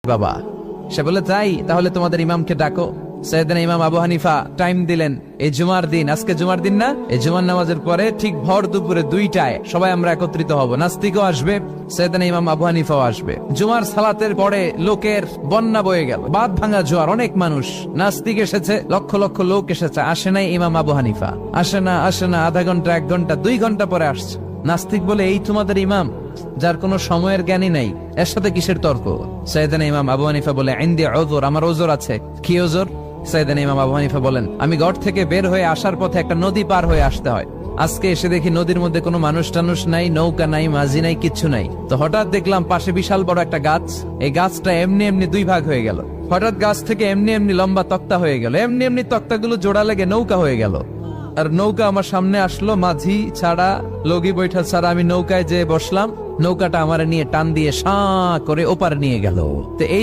বাবা। সে বলে তাই, তাহলে তোমাদের ইমামকে ডাকো। সাইয়েদনা ইমাম আবু হানিফা টাইম দিলেন, এই জুমার দিন, আজকে জুমার দিন না, এই জুমার নামাজের পরে ঠিক ভর দুপুরে 2টায় সবাই আমরা একত্রিত হব। নাস্তিকও আসবে, সাইয়েদনা ইমাম আবু হানিফাও আসবে। জুমার সালাতের পরে লোকের বন্যা বয়ে গেল, বাঁধ ভাঙা জোয়ার, অনেক মানুষ। নাস্তিক এসেছে, লক্ষ লক্ষ লোক এসেছে, আসে নাই ইমাম আবু হানিফা। আসে না আধা ঘন্টা, 1 ঘন্টা, 2 ঘন্টা পরে আসছে। নাস্তিক বলে, এই তোমাদের ইমাম যার কোনো সময়ের জ্ঞানই নাই, এর সাথে কিসের তর্ক? সাইয়েদনা ইমাম আবু হানিফা বলে, ইনদি উযর, আমার ওজর আছে। কি ওজর? সাইয়েদনা ইমাম আবু হানিফা বলেন, আমি ঘর থেকে বের হয়ে আসার পথে একটা নদী পার হয়ে আসতে হয়। আজকে এসে দেখি নদীর মধ্যে কোনো মানুষ টানুষ নাই, নৌকা নাই, মাঝি নাই, কিচ্ছু নাই। তো হঠাৎ দেখলাম পাশে বিশাল বড় একটা গাছ, এই গাছটা এমনি এমনি 2 ভাগ হয়ে গেল। হঠাৎ গাছ থেকে এমনি এমনি লম্বা তক্তা হয়ে গেল, এমনি এমনি তক্তাগুলো জোড়া লেগে নৌকা হয়ে গেল। আর নৌকা আমার সামনে আসলো, মাঝি ছাড়া, লগি বৈঠা ছাড়া। আমি নৌকায় যেয়ে বসলাম, নৌকাটা আমার নিয়ে টান দিয়ে সাঁ করে ওপারে নিয়ে গেল। তো এই